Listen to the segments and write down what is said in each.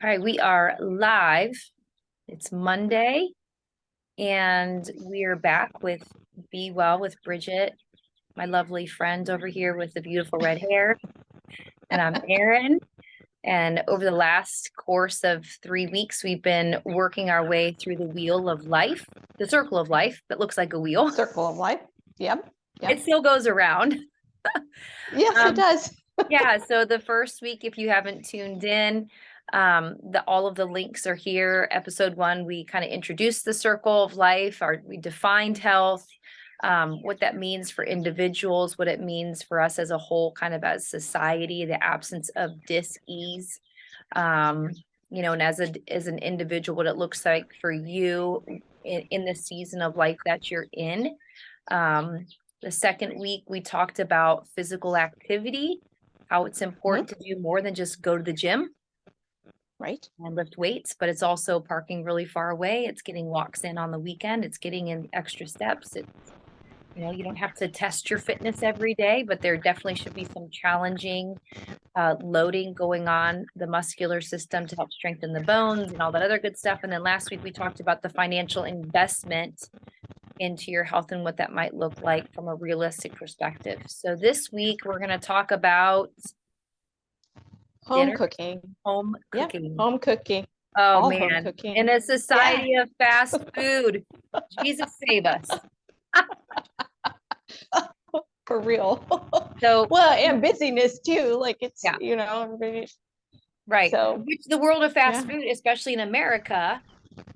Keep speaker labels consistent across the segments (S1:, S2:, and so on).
S1: All right, we are live. It's Monday, and we are back with Be Well with Bridget, my lovely friend over here with the beautiful red hair. And I'm Erin. And over the last course of 3 weeks, we've been working our way through the wheel of life, the circle of life that looks like a wheel.
S2: Circle of life. Yep.
S1: It still goes around.
S2: Yes, it does.
S1: Yeah, so the first week, if you haven't tuned in, all of the links are here. Episode 1, we kind of introduced the circle of life, we defined health, what that means for individuals, what it means for us as a whole, kind of as society, the absence of dis-ease, and as an individual, what it looks like for you in the season of life that you're in. The second week, we talked about physical activity, how it's important to do more than just go to the gym.
S2: Right.
S1: And lift weights, but it's also parking really far away. It's getting walks in on the weekend. It's getting in extra steps. You don't have to test your fitness every day, but there definitely should be some challenging loading going on the muscular system to help strengthen the bones and all that other good stuff. And then last week we talked about the financial investment into your health and what that might look like from a realistic perspective. So this week we're going to talk about
S2: home
S1: dinner.
S2: cooking.
S1: Home cooking.
S2: Yep. Home cooking.
S1: Oh
S2: All
S1: man,
S2: home cooking.
S1: in a society of fast food, Jesus save us.
S2: For real.
S1: So
S2: well, and busyness too. Like it's,
S1: right.
S2: So
S1: the world of fast food, especially in America,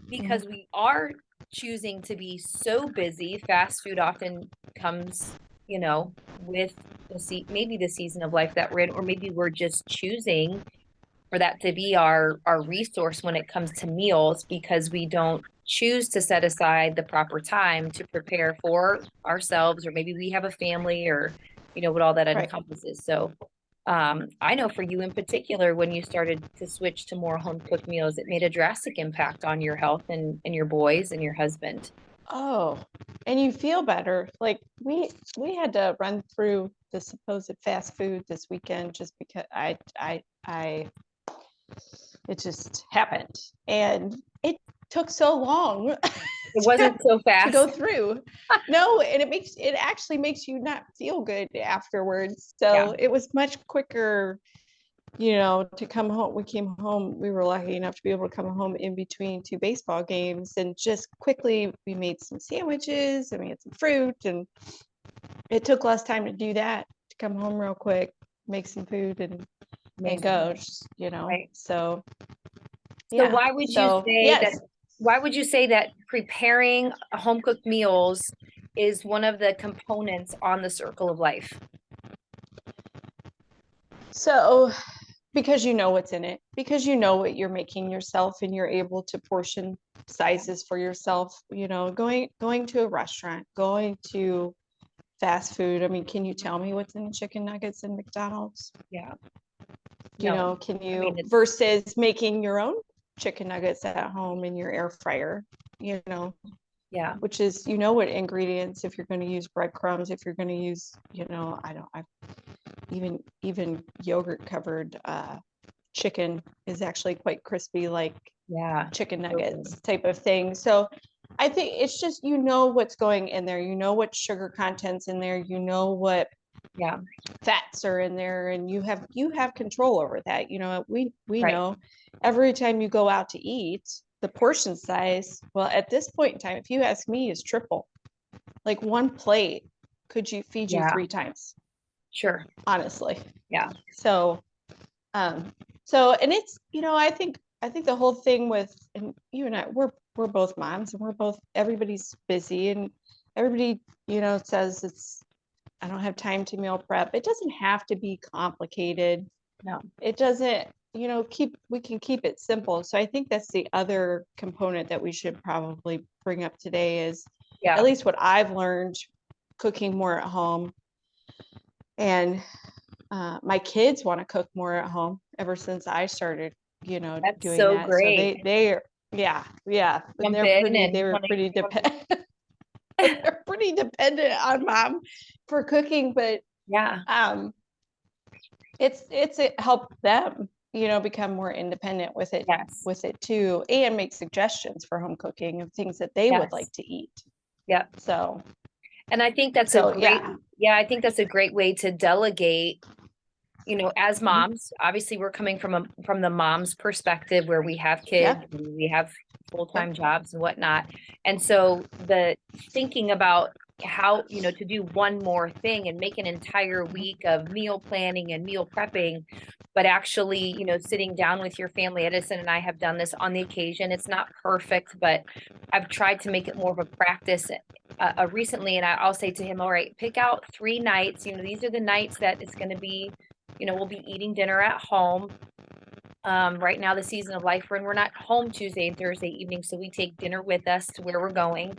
S1: because we are choosing to be so busy, fast food often comes, with maybe the season of life that we're in, or maybe we're just choosing for that to be our resource when it comes to meals, because we don't choose to set aside the proper time to prepare for ourselves, or maybe we have a family, or what all that encompasses. So I know for you in particular, when you started to switch to more home cooked meals, it made a drastic impact on your health and your boys and your husband.
S2: Oh, and you feel better. Like we had to run through the supposed fast food this weekend just because it just happened, and it took so long.
S1: It wasn't so fast
S2: to go through. No, and it actually makes you not feel good afterwards. So it was much quicker, to come home. We came home. We were lucky enough to be able to come home in between 2 baseball games, and just quickly we made some sandwiches and we had some fruit, and it took less time to do that, to come home real quick, make some food and go,
S1: Right.
S2: So
S1: why would you say that? Why would you say that preparing home cooked meals is one of the components on the circle of life?
S2: So, because you know what's in it, because you know what you're making yourself, and you're able to portion sizes for yourself, going to a restaurant, going to fast food. I mean, can you tell me what's in the chicken nuggets in McDonald's?
S1: Yeah.
S2: Can you, versus making your own chicken nuggets at home in your air fryer, which is, what ingredients, if you're going to use breadcrumbs, if you're going to use, even yogurt covered chicken is actually quite crispy, like chicken nuggets type of thing. So I think it's just, what's going in there, what sugar content's in there, what fats are in there, and you have control over that. We know every time you go out to eat, the portion size, well, at this point in time, if you ask me, is triple. Like one plate could feed you 3 times.
S1: Sure.
S2: Honestly.
S1: Yeah.
S2: So and it's, I think the whole thing with, and you and I, we're both moms, and everybody's busy, and everybody, says I don't have time to meal prep. It doesn't have to be complicated.
S1: No,
S2: it doesn't, we can keep it simple. So I think that's the other component that we should probably bring up today is at least what I've learned cooking more at home. And my kids want to cook more at home ever since I started, doing
S1: so
S2: that.
S1: Great.
S2: So they're pretty dependent. They're pretty dependent on mom for cooking, but it helped them, become more independent with it,
S1: Yes.
S2: too, and make suggestions for home cooking of things that they would like
S1: Yes.
S2: to eat.
S1: Yep.
S2: So,
S1: And I think that's a great, I think that's a great way to delegate, as moms. Obviously we're coming from the mom's perspective where we have kids,
S2: Yep.
S1: and we have full-time jobs and whatnot. And so the thinking about how, to do one more thing and make an entire week of meal planning and meal prepping, but actually, sitting down with your family. Edison and I have done this on the occasion. It's not perfect, but I've tried to make it more of a practice recently. And I'll say to him, all right, pick out 3 nights. These are the nights that it's going to be, we'll be eating dinner at home. Right now, the season of life we're in, we're not home Tuesday and Thursday evening, so we take dinner with us to where we're going.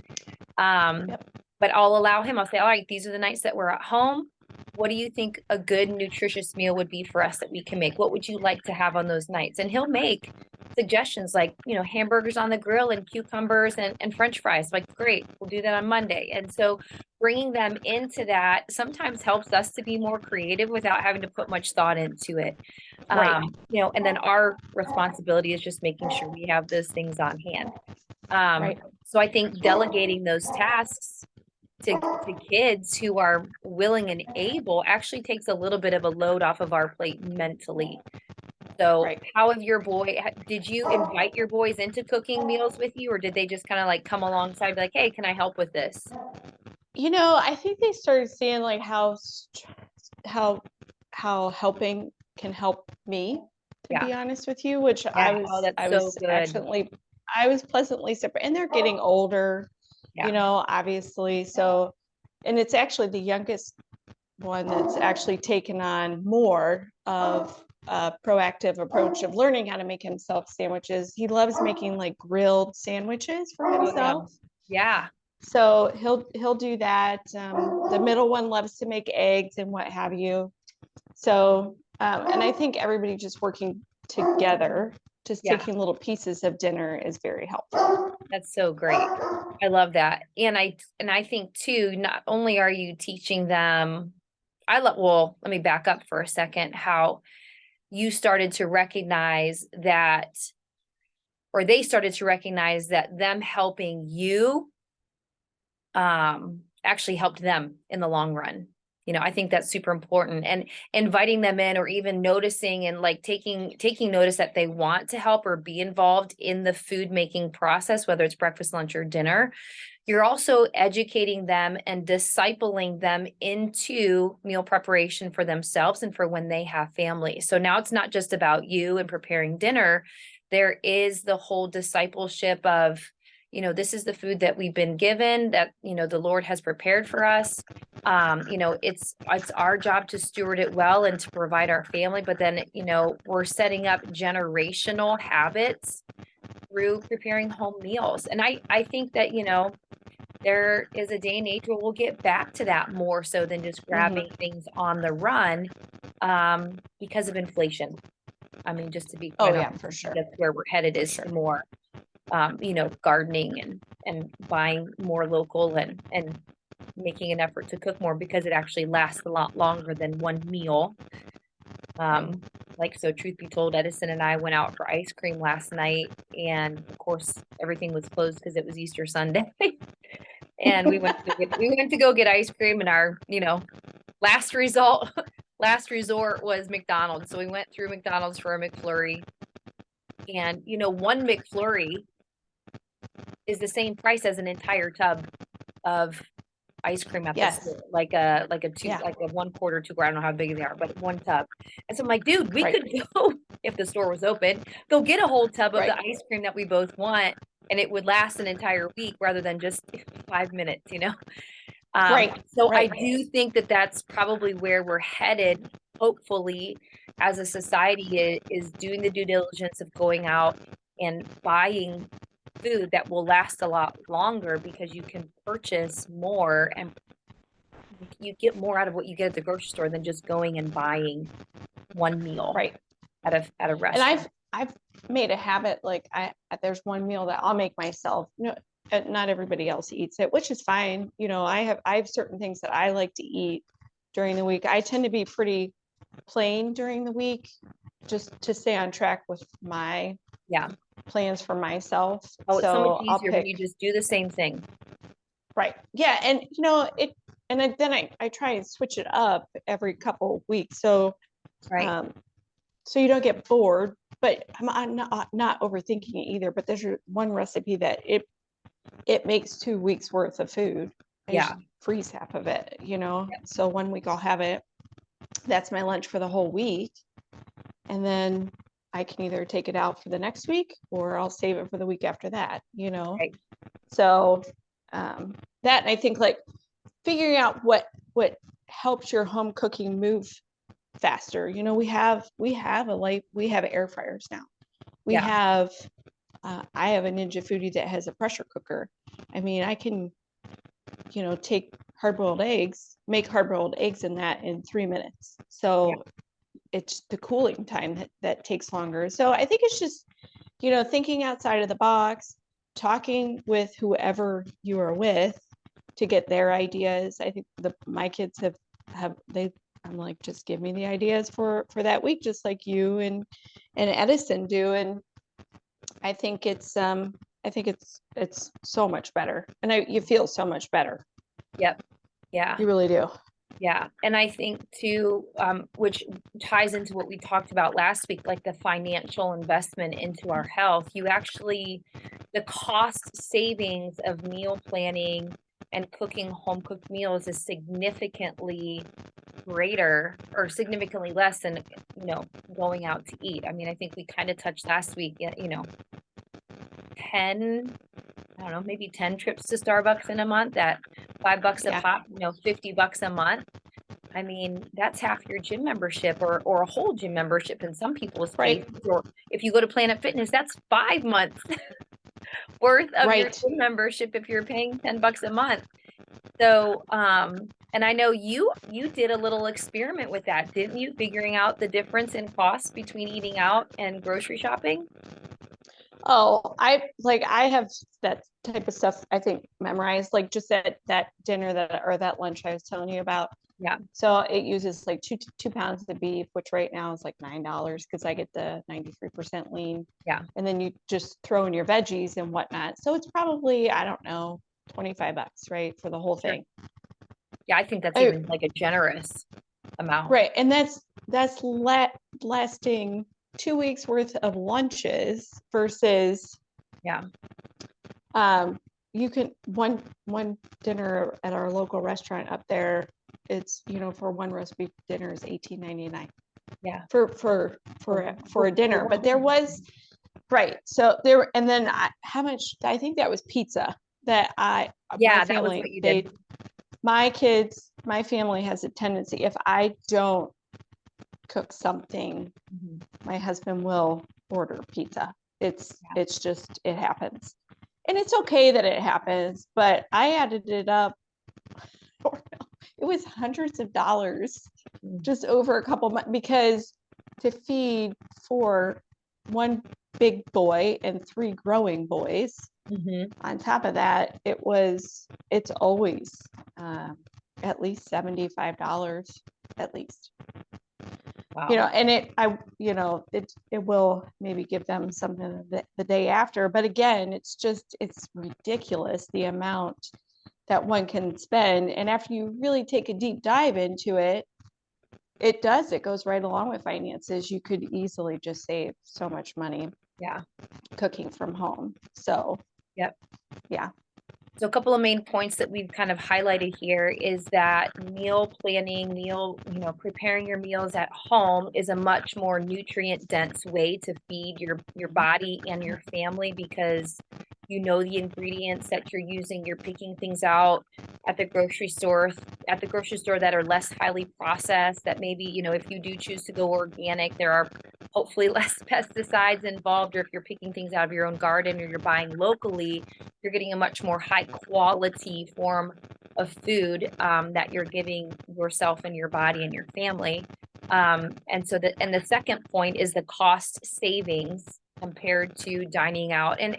S1: But I'll allow him, I'll say, all right, these are the nights that we're at home. What do you think a good nutritious meal would be for us that we can make? What would you like to have on those nights? And he'll make suggestions like, hamburgers on the grill and cucumbers and French fries. Like, great, we'll do that on Monday. And so bringing them into that sometimes helps us to be more creative without having to put much thought into it.
S2: Right.
S1: And then our responsibility is just making sure we have those things on hand.
S2: Right.
S1: So I think delegating those tasks to kids who are willing and able actually takes a little bit of a load off of our plate mentally. So how have did you invite your boys into cooking meals with you, or did they just kind of like come alongside, be like, hey, can I help with this?
S2: I think they started seeing like how helping can help me, to be honest with you, which I was pleasantly surprised. And they're getting older, obviously. So, and it's actually the youngest one that's actually taken on more of a proactive approach of learning how to make himself sandwiches. He loves making like grilled sandwiches for himself.
S1: Yeah.
S2: So he'll do that. The middle one loves to make eggs and what have you. So, and I think everybody just working together, just taking little pieces of dinner is very helpful.
S1: That's so great. I love that. And I think too, not only are you teaching them, well, let me back up for a second, how you started to recognize that, or they started to recognize that them helping you actually helped them in the long run. I think that's super important, and inviting them in, or even noticing and like taking notice that they want to help or be involved in the food making process, whether it's breakfast, lunch, or dinner. You're also educating them and discipling them into meal preparation for themselves and for when they have families. So now it's not just about you and preparing dinner. There is the whole discipleship of, this is the food that we've been given, that, the Lord has prepared for us. It's our job to steward it well and to provide our family, but then, we're setting up generational habits through preparing home meals. And I think that, there is a day and age where we'll get back to that more so than just grabbing things on the run, because of inflation. I mean, just to be quite honest,
S2: for sure.
S1: That's where we're headed, is more gardening and buying more local and making an effort to cook more, because it actually lasts a lot longer than one meal. So truth be told, Edison and I went out for ice cream last night, and of course everything was closed because it was Easter Sunday. And we went to go get ice cream, and our, last resort was McDonald's. So we went through McDonald's for a McFlurry, and one McFlurry is the same price as an entire tub of ice cream at the store, like a 1/4, 2/4. I don't know how big they are, but one tub. And so I'm like, dude, we could go, if the store was open, go get a whole tub of the ice cream that we both want, and it would last an entire week rather than just 5 minutes, So I do think that that's probably where we're headed, hopefully, as a society, is doing the due diligence of going out and buying food that will last a lot longer, because you can purchase more and you get more out of what you get at the grocery store than just going and buying one meal at a restaurant.
S2: And I've made a habit, like there's one meal that I'll make myself. Not everybody else eats it, which is fine. I have certain things that I like to eat during the week. I tend to be pretty plain during the week. just to stay on track with my plans for myself.
S1: Oh, it's so much
S2: So I'll
S1: easier when you just do the same thing.
S2: Right. Yeah. And then I try and switch it up every couple of weeks. So, so you don't get bored, but I'm not overthinking it either. But there's one recipe that it makes 2 weeks worth of food. I just freeze half of it, So 1 week I'll have it. That's my lunch for the whole week. And then I can either take it out for the next week or I'll save it for the week after that,
S1: Right.
S2: So that, and I think like figuring out what helps your home cooking move faster. We have air fryers now. We have I have a Ninja Foodie that has a pressure cooker. I mean, I can take make hard-boiled eggs in that in 3 minutes. So it's the cooling time that takes longer. So I think it's just thinking outside of the box, talking with whoever you are with to get their ideas. I think my kids I'm like, just give me the ideas for that week, just like you and Edison do. And I think it's so much better, and you feel so much better.
S1: Yep. Yeah.
S2: You really do.
S1: Yeah. And I think too, which ties into what we talked about last week, like the financial investment into our health, the cost savings of meal planning and cooking home cooked meals is significantly greater or significantly less than, going out to eat. I mean, I think we kind of touched last week, 10, I don't know, maybe 10 trips to Starbucks in a month at $5 a pop, $50 a month. I mean, that's half your gym membership or a whole gym membership in some people's cases. Or if you go to Planet Fitness, that's 5 months worth of your gym membership if you're paying $10 a month. So, and I know you did a little experiment with that, didn't you? Figuring out the difference in costs between eating out and grocery shopping.
S2: Oh, I have that type of stuff, I think, memorized, like just that dinner that lunch I was telling you about.
S1: Yeah.
S2: So it uses like two pounds of beef, which right now is like $9 because I get the 93% lean.
S1: Yeah.
S2: And then you just throw in your veggies and whatnot. So it's probably, I don't know, $25, right, for the whole thing.
S1: Yeah, I think that's even like a generous amount.
S2: Right. And that's lasting 2 weeks worth of lunches versus you can one dinner at our local restaurant up there, it's for one roast beef dinner is $18.99.
S1: Yeah.
S2: For a dinner. But there was so there, and then how much, I think that was pizza that
S1: that was what you did.
S2: My family has a tendency, if I don't cook something, my husband will order pizza. It's just, it happens. And it's okay that it happens, but I added it up. It was hundreds of dollars just over a couple months, because to feed for one big boy and 3 growing boys, on top of that, it's always at least $75 at least. Wow. And it will maybe give them something the day after, but again, it's ridiculous the amount that one can spend. And after you really take a deep dive into it, it goes right along with finances. You could easily just save so much money cooking from home. So
S1: yeah. So a
S2: So
S1: couple of main points that we've kind of highlighted here is that meal planning, preparing your meals at home is a much more nutrient dense way to feed your body and your family, because the ingredients that you're using, you're picking things out at the grocery store that are less highly processed, that maybe, if you do choose to go organic, there are hopefully less pesticides involved, or if you're picking things out of your own garden or you're buying locally, you're getting a much more high quality form of food that you're giving yourself and your body and your family. And the second point is the cost savings compared to dining out. And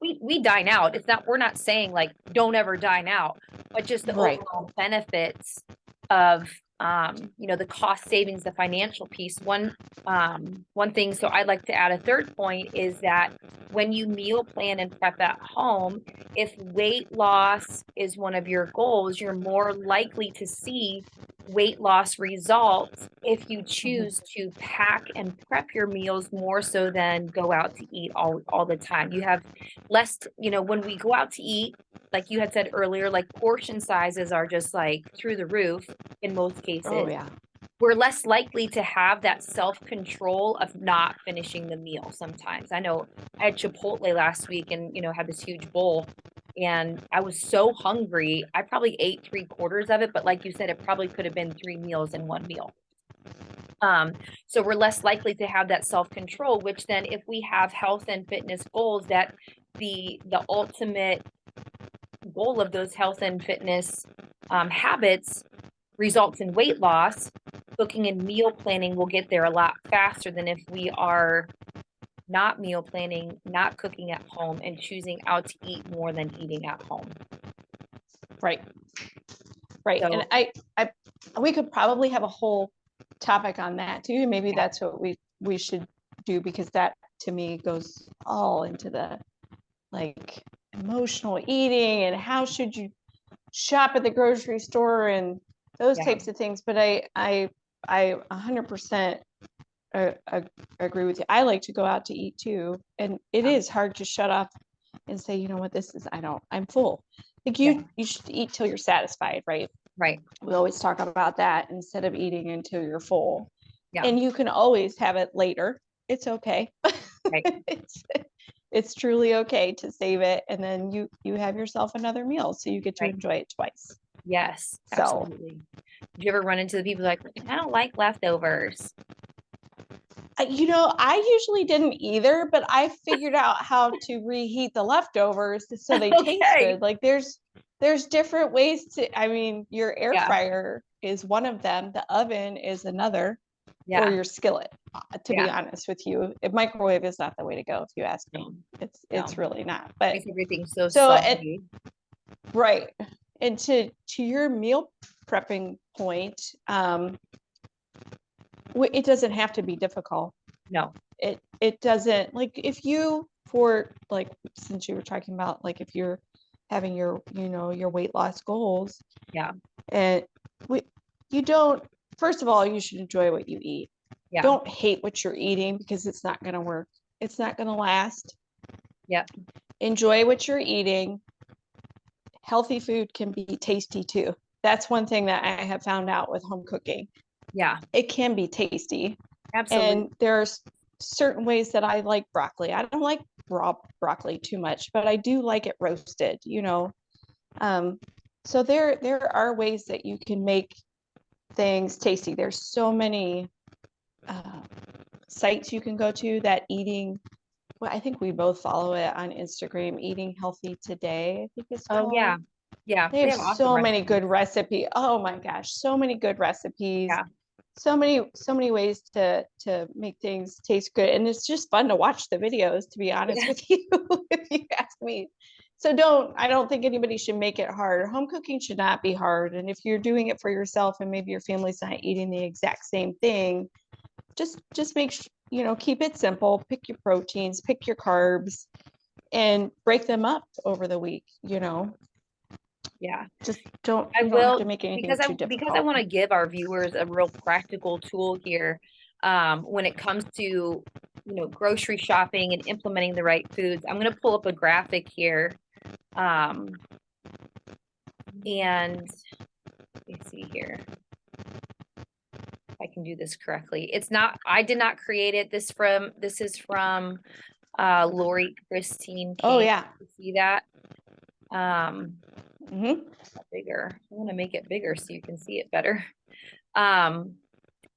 S1: we dine out. We're not saying like don't ever dine out, but just the overall benefits of the cost savings, the financial piece. One thing, so I'd like to add a third point is that when you meal plan and prep at home, if weight loss is one of your goals, you're more likely to see weight loss results if you choose to pack and prep your meals more so than go out to eat all the time. You have less, when we go out to eat, like you had said earlier, like portion sizes are just like through the roof in most cases.
S2: Oh, yeah.
S1: We're less likely to have that self-control of not finishing the meal sometimes. I know I had Chipotle last week and, had this huge bowl and I was so hungry. I probably ate 3/4 of it, but like you said, it probably could have been 3 meals in one meal. So we're less likely to have that self-control, which then if we have health and fitness goals, that the ultimate goal of those health and fitness habits results in weight loss, cooking and meal planning will get there a lot faster than if we are not meal planning, not cooking at home, and choosing out to eat more than eating at home.
S2: Right. Right.
S1: So,
S2: and we could probably have a whole topic on that too. Maybe that's what we should do, because that to me goes all into the like emotional eating and how should you shop at the grocery store and those types of things. But I 100% agree with you. I like to go out to eat too, and it is hard to shut off and say, you know what, this is, I'm full. Like you should eat till you're satisfied, right?
S1: Right.
S2: We always talk about that instead of eating until you're full.
S1: Yeah.
S2: And you can always have it later. It's okay.
S1: Right.
S2: It's truly okay to save it, and then you have yourself another meal, so you get to enjoy it twice.
S1: Yes, absolutely. Did you ever run into the people like, I don't like leftovers?
S2: I usually didn't either, but I figured out how to reheat the leftovers so they taste good. Like there's different ways to, your air fryer is one of them. The oven is another, or your skillet, to be honest with you. A microwave is not the way to go, if you ask me. It's really not. But
S1: makes everything so soggy.
S2: Right. And to your meal prepping point, it doesn't have to be difficult.
S1: No,
S2: it doesn't. Like if you, since you were talking about, like if you're having your, your weight loss goals, and you don't, first of all, you should enjoy what you eat. Don't hate what you're eating, because it's not going to work. It's not going to last. Enjoy what you're eating. Healthy food can be tasty too. That's one thing that I have found out with home cooking. It can be tasty. Absolutely. And there's certain ways that I like broccoli. I don't like raw broccoli too much, but I do like it roasted, so there are ways that you can make things tasty. There's so many sites you can go to that eating, well, I think we both follow it on Instagram, Eating Healthy Today, I think it's called.
S1: Oh yeah. Yeah.
S2: They have awesome so many good recipes. Oh my gosh, so many good recipes. So many ways to make things taste good. And it's just fun to watch the videos, to be honest with you, if you ask me. So I don't think anybody should make it hard. Home cooking should not be hard. And if you're doing it for yourself and maybe your family's not eating the exact same thing, just make keep it simple. Pick your proteins, pick your carbs, and break them up over the week. Just don't have to make anything too difficult.
S1: Because I want to give our viewers a real practical tool here when it comes to grocery shopping and implementing the right foods. I'm going to pull up a graphic here, and let me see here if I can do this correctly. I did not create it. This is from Lori Christine King.
S2: Oh yeah,
S1: see that? Bigger. I want to make it bigger so you can see it better.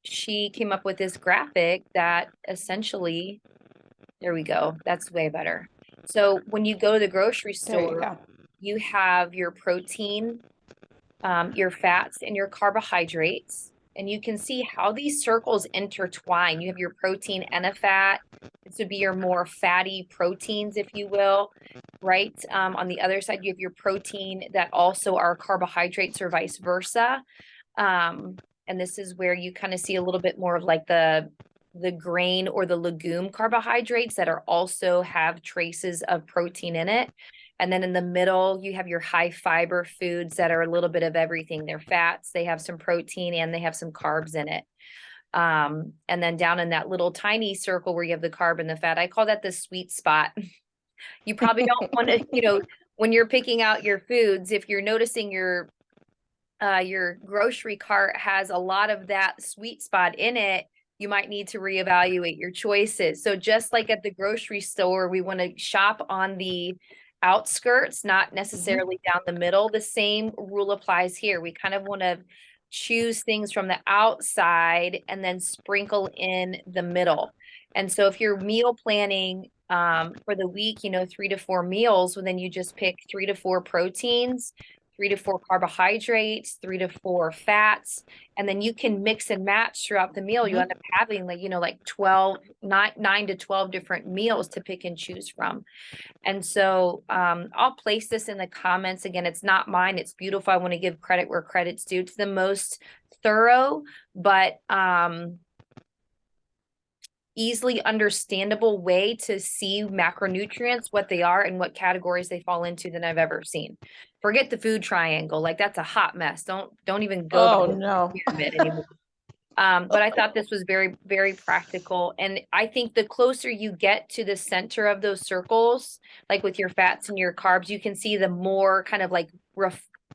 S1: She came up with this graphic that essentially, there we go. That's way better. So when you go to the grocery store, you have your protein, your fats, and your carbohydrates. And you can see how these circles intertwine. You have your protein and a fat. This would be your more fatty proteins, if you will, right? On the other side, you have your protein that also are carbohydrates or vice versa. and this is where you kind of see a little bit more of like the grain or the legume carbohydrates that are also have traces of protein in it. And then in the middle, you have your high fiber foods that are a little bit of everything. They're fats, they have some protein, and they have some carbs in it. And then down in that little tiny circle where you have the carb and the fat, I call that the sweet spot. You probably don't want to, when you're picking out your foods, if you're noticing your grocery cart has a lot of that sweet spot in it, you might need to reevaluate your choices. So just like at the grocery store, we want to shop on the outskirts, not necessarily down the middle. The same rule applies here. We kind of want to choose things from the outside and then sprinkle in the middle. And so if you're meal planning for the week, 3 to 4 meals, well, then you just pick 3 to 4 proteins, 3 to 4 carbohydrates, 3 to 4 fats, and then you can mix and match throughout the meal. You end up having like 9 to 12 different meals to pick and choose from. And so I'll place this in the comments. Again, it's not mine. It's beautiful. I want to give credit where credit's due. It's the most thorough, but easily understandable way to see macronutrients, what they are and what categories they fall into than I've ever seen. Forget the food triangle. Like that's a hot mess. Don't even go to the pyramid anymore. But I thought this was very, very practical. And I think the closer you get to the center of those circles, like with your fats and your carbs, you can see the more kind of like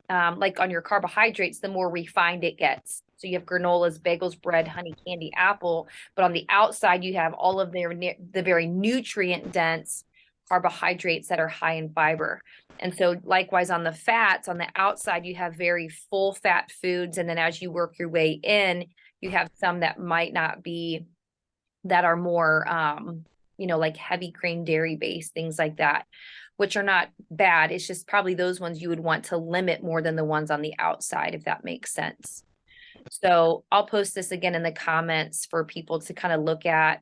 S1: on your carbohydrates, the more refined it gets. So you have granolas, bagels, bread, honey, candy, apple, but on the outside you have all of the very nutrient dense carbohydrates that are high in fiber. And so likewise on the fats, on the outside you have very full fat foods, and then as you work your way in, you have some that might not be, that are more like heavy cream, dairy based, things like that, which are not bad. It's just probably those ones you would want to limit more than the ones on the outside, if that makes sense. So I'll post this again in the comments for people to kind of look at.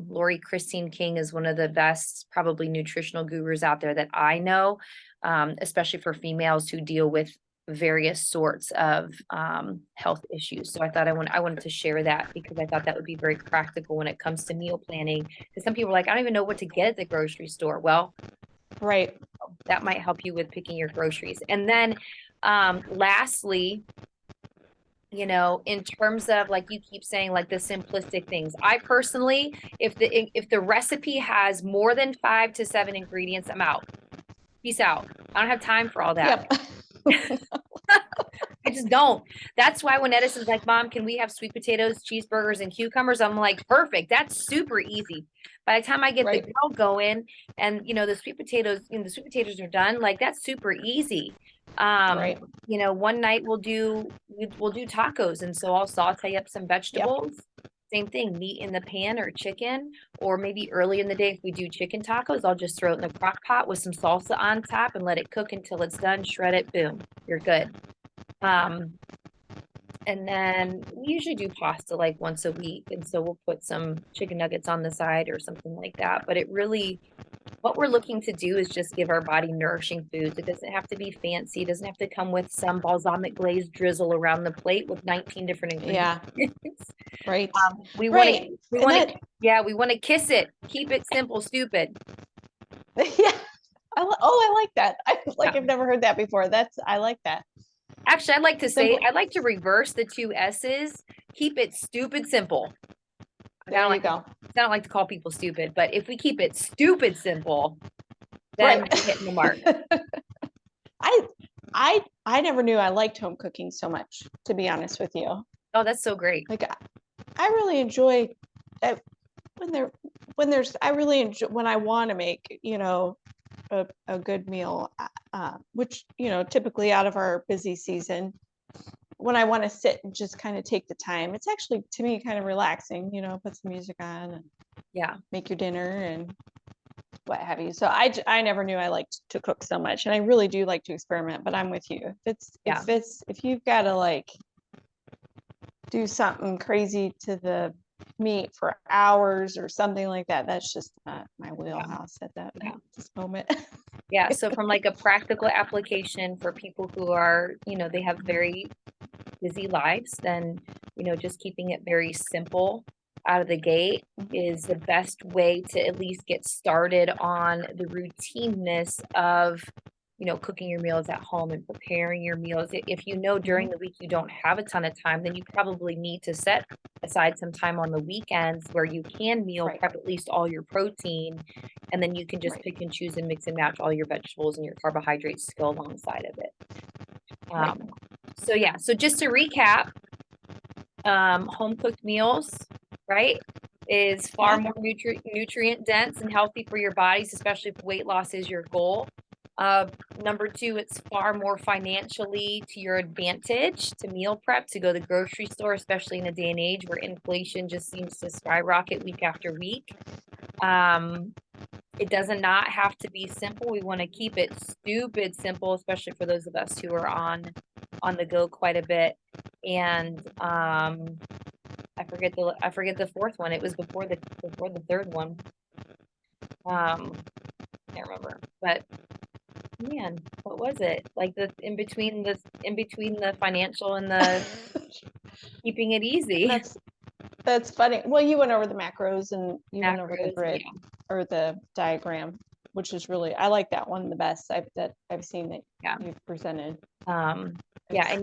S1: Lori Christine King is one of the best, probably nutritional gurus out there that I know, especially for females who deal with various sorts of health issues. So I thought I wanted to share that because I thought that would be very practical when it comes to meal planning. Because some people are like, I don't even know what to get at the grocery store. Well,
S2: right.
S1: That might help you with picking your groceries. And then lastly, in terms of like you keep saying like the simplistic things, I personally, if the recipe has more than 5 to 7 ingredients, I'm out. Peace out. I don't have time for all that. Yep. I just don't. That's why when Edison's like, Mom, can we have sweet potatoes, cheeseburgers, and cucumbers? I'm like, perfect. That's super easy. By the time I get the grill going and the sweet potatoes, the sweet potatoes are done, like that's super easy. One night we'll do tacos, and so I'll saute up some vegetables. Yep. Same thing, meat in the pan or chicken, or maybe early in the day if we do chicken tacos, I'll just throw it in the crock pot with some salsa on top and let it cook until it's done. Shred it, boom, you're good. And then we usually do pasta like once a week, and so we'll put some chicken nuggets on the side or something like that. But what we're looking to do is just give our body nourishing foods. It doesn't have to be fancy. It doesn't have to come with some balsamic glaze drizzle around the plate with 19 different ingredients.
S2: Yeah. Right.
S1: We want to kiss it. Keep it simple, stupid.
S2: Yeah. I like that. I've never heard that before. I like that.
S1: Actually, I'd like to say, I'd like to reverse the 2 S's. Keep it stupid simple.
S2: There you go.
S1: I don't like to call people stupid, but if we keep it stupid simple, then we're hitting the mark.
S2: I never knew I liked home cooking so much, to be honest with you.
S1: Oh, that's so great.
S2: Like I really enjoy when I want to make, a good meal, which, typically out of our busy season, when I want to sit and just kind of take the time, it's actually to me kind of relaxing, put some music on and make your dinner and what have you. So I never knew I liked to cook so much, and I really do like to experiment, but I'm with you. If you've got to like do something crazy to the meat for hours or something like that. That's just not my wheelhouse at this moment.
S1: Yeah. So from like a practical application for people who are, they have very busy lives, then, just keeping it very simple out of the gate is the best way to at least get started on the routineness of, cooking your meals at home and preparing your meals. If during the week you don't have a ton of time, then you probably need to set aside some time on the weekends where you can meal prep at least all your protein, and then you can just pick and choose and mix and match all your vegetables and your carbohydrates to go alongside of it. So just to recap, home cooked meals, right, is far more nutrient dense and healthy for your bodies, especially if weight loss is your goal. Number two, it's far more financially to your advantage to meal prep, to go to the grocery store, especially in a day and age where inflation just seems to skyrocket week after week. It does not have to be simple. We want to keep it stupid simple, especially for those of us who are on the go quite a bit. And I forget the fourth one. It was before the third one. Can't remember, but man, what was it? Like in between the financial and the keeping it easy.
S2: That's funny. Well, you went over the macros and you went over the grid or the diagram, which is really, I like that one the best that I've seen that you've presented.
S1: And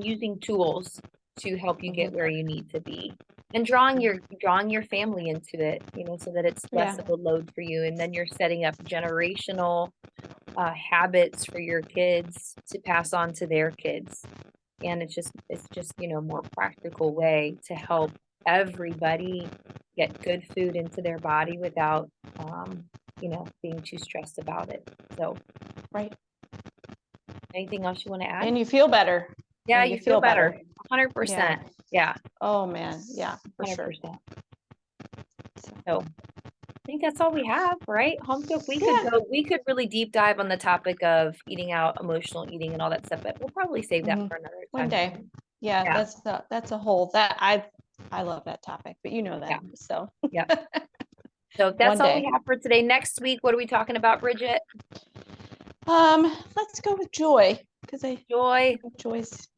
S1: using tools to help you get where you need to be, and drawing your family into it, so that it's less of a load for you, and then you're setting up generational habits for your kids to pass on to their kids. And it's just more practical way to help everybody get good food into their body without being too stressed about it. So anything else you want to add?
S2: And you feel better.
S1: Yeah, you feel better. 100%. Yeah.
S2: Oh man, yeah, for 100%. Sure.
S1: So I think that's all we have, right? Home cook. We could really deep dive on the topic of eating out, emotional eating, and all that stuff, but we'll probably save that for another time.
S2: One day. Yeah, that's a whole that I love that topic, but that. Yeah. So
S1: So that's all we have for today. Next week, what are we talking about, Bridget?
S2: Let's go with joy, because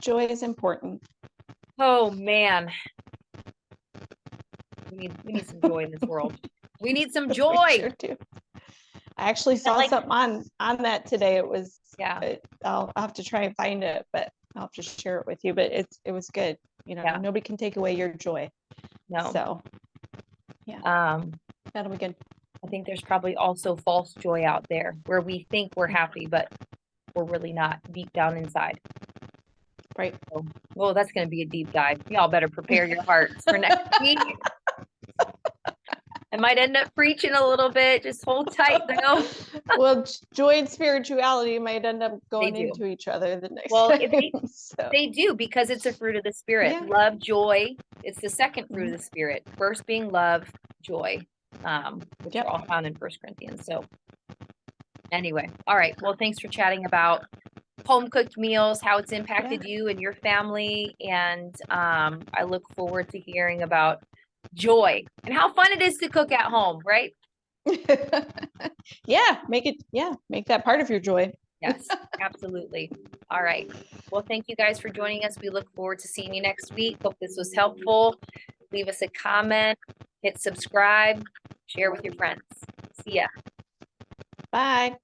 S2: joy is important.
S1: Oh man, we need some joy in this world. We need some joy.
S2: Sure do. I actually saw something on that today. It was I'll have to try and find it, but I'll just share it with you. But it was good. Nobody can take away your joy.
S1: No.
S2: So that'll be good.
S1: I think there's probably also false joy out there where we think we're happy, but we're really not deep down inside.
S2: Right.
S1: So, well, that's going to be a deep dive. Y'all better prepare your hearts for next week. I might end up preaching a little bit. Just hold tight, though.
S2: Well, joy and spirituality might end up going into each other the next time.
S1: They do, because it's a fruit of the spirit. Yeah. Love, joy. It's the second fruit of the spirit. First being love, joy, which are all found in 1 Corinthians. So anyway, all right. Well, thanks for chatting about home cooked meals, how it's impacted you and your family. And I look forward to hearing about joy and how fun it is to cook at home, right?
S2: Make that part of your joy.
S1: Yes, absolutely. All right. Well, thank you guys for joining us. We look forward to seeing you next week. Hope this was helpful. Leave us a comment, hit subscribe, share with your friends. See ya.
S2: Bye.